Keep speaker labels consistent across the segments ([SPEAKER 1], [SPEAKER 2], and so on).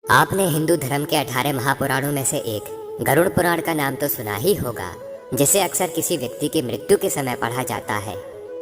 [SPEAKER 1] आपने हिंदू धर्म के 18 महापुराणों में से एक गरुड़ पुराण का नाम तो सुना ही होगा, जिसे अक्सर किसी व्यक्ति की मृत्यु के समय पढ़ा जाता है।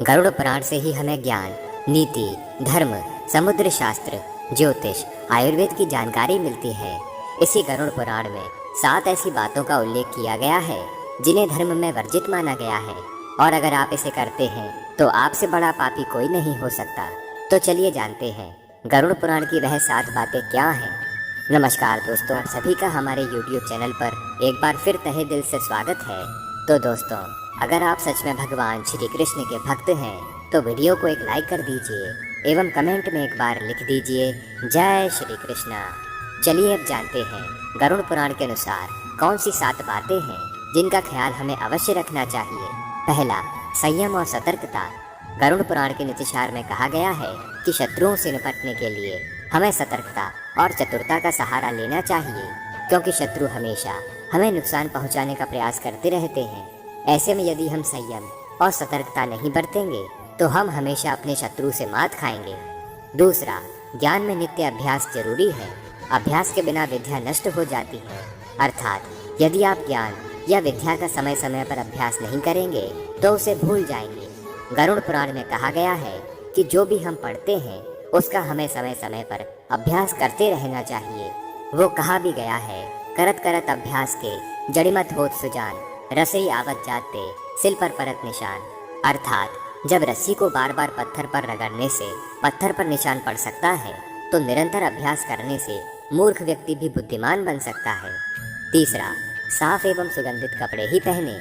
[SPEAKER 1] गरुड़ पुराण से ही हमें ज्ञान, नीति, धर्म, समुद्र शास्त्र, ज्योतिष, आयुर्वेद की जानकारी मिलती है। इसी गरुड़ पुराण में 7 ऐसी बातों का उल्लेख किया गया है जिन्हें धर्म में वर्जित माना गया है, और अगर आप इसे करते हैं तो आपसे बड़ा पापी कोई नहीं हो सकता। तो चलिए जानते हैं गरुड़ पुराण की वह 7 बातें क्या हैं। नमस्कार दोस्तों, आप सभी का हमारे YouTube चैनल पर एक बार फिर तहे दिल से स्वागत है। तो दोस्तों, अगर आप सच में भगवान श्री कृष्ण के भक्त हैं तो वीडियो को एक लाइक कर दीजिए एवं कमेंट में एक बार लिख दीजिए जय श्री कृष्णा। चलिए अब जानते हैं गरुड़ पुराण के अनुसार कौन सी 7 बातें हैं जिनका ख्याल हमें अवश्य रखना चाहिए। पहला, संयम और सतर्कता। गरुड़ पुराण के नीतिसार में कहा गया है कि शत्रुओं से निपटने के लिए हमें सतर्कता और चतुरता का सहारा लेना चाहिए, क्योंकि शत्रु हमेशा हमें नुकसान पहुंचाने का प्रयास करते रहते हैं। ऐसे में यदि हम संयम और सतर्कता नहीं बरतेंगे तो हम हमेशा अपने शत्रु से मात खाएंगे। दूसरा, ज्ञान में नित्य अभ्यास जरूरी है। अभ्यास के बिना विद्या नष्ट हो जाती है। अर्थात यदि आप ज्ञान या विद्या का समय समय पर अभ्यास नहीं करेंगे तो उसे भूल जाएंगे। गरुड़ पुराण में कहा गया है कि जो भी हम पढ़ते हैं उसका हमें समय समय पर अभ्यास करते रहना चाहिए। वो कहा भी गया है, करत करत अभ्यास के जड़िमत होत सुजान, रसई आवत जाते सिल पर परत निशान। अर्थात जब रस्सी को बार बार पत्थर पर रगड़ने से पत्थर पर निशान पड़ सकता है तो निरंतर अभ्यास करने से मूर्ख व्यक्ति भी बुद्धिमान बन सकता है। तीसरा, साफ एवं सुगंधित कपड़े ही पहने।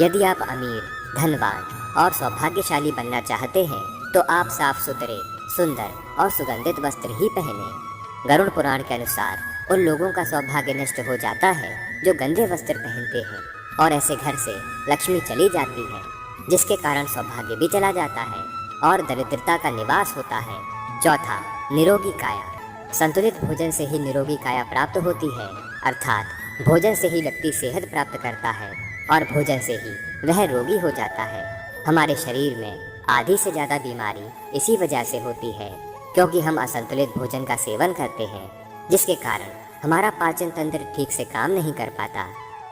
[SPEAKER 1] यदि आप अमीर, धनवान और सौभाग्यशाली बनना चाहते हैं तो आप साफ सुथरे, सुंदर और सुगंधित वस्त्र ही पहने। गरुड़ पुराण के अनुसार उन लोगों का सौभाग्य नष्ट हो जाता है जो गंदे वस्त्र पहनते हैं, और ऐसे घर से लक्ष्मी चली जाती है, जिसके कारण सौभाग्य भी चला जाता है और दरिद्रता का निवास होता है। चौथा, निरोगी काया। संतुलित भोजन से ही निरोगी काया प्राप्त होती है। अर्थात भोजन से ही व्यक्ति सेहत प्राप्त करता है और भोजन से ही वह रोगी हो जाता है। हमारे शरीर में आधी से ज़्यादा बीमारी इसी वजह से होती है क्योंकि हम असंतुलित भोजन का सेवन करते हैं, जिसके कारण हमारा पाचन तंत्र ठीक से काम नहीं कर पाता।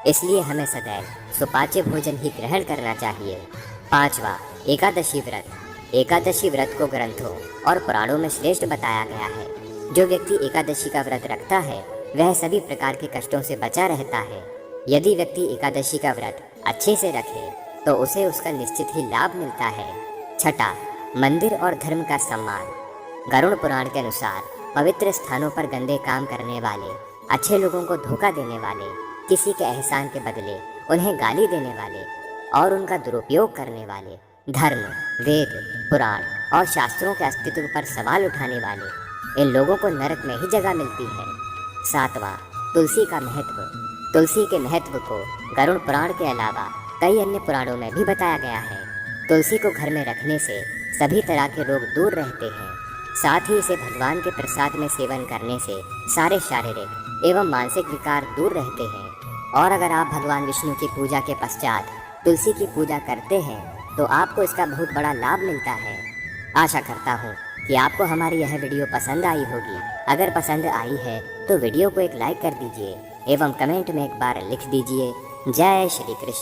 [SPEAKER 1] इसलिए हमें सदैव सुपाच्य भोजन ही ग्रहण करना चाहिए। पांचवा, एकादशी व्रत। एकादशी व्रत को ग्रंथों और पुराणों में श्रेष्ठ बताया गया है। जो व्यक्ति एकादशी का व्रत रखता है वह सभी प्रकार के कष्टों से बचा रहता है। यदि व्यक्ति एकादशी का व्रत अच्छे से रखे तो उसे उसका निश्चित ही लाभ मिलता है। छठा, मंदिर और धर्म का सम्मान। गरुड़ पुराण के अनुसार पवित्र स्थानों पर गंदे काम करने वाले, अच्छे लोगों को धोखा देने वाले, किसी के एहसान के बदले उन्हें गाली देने वाले और उनका दुरुपयोग करने वाले, धर्म, वेद, पुराण और शास्त्रों के अस्तित्व पर सवाल उठाने वाले, इन लोगों को नरक में ही जगह मिलती है। सातवां, तुलसी का महत्व। तुलसी के महत्व को गरुड़ पुराण के अलावा कई अन्य पुराणों में भी बताया गया है। तुलसी को घर में रखने से सभी तरह के रोग दूर रहते हैं। साथ ही इसे भगवान के प्रसाद में सेवन करने से सारे शारीरिक एवं मानसिक विकार दूर रहते हैं। और अगर आप भगवान विष्णु की पूजा के पश्चात तुलसी की पूजा करते हैं तो आपको इसका बहुत बड़ा लाभ मिलता है। आशा करता हूँ कि आपको हमारी यह वीडियो पसंद आई होगी। अगर पसंद आई है तो वीडियो को एक लाइक कर दीजिए एवं कमेंट में एक बार लिख दीजिए जय श्री कृष्ण।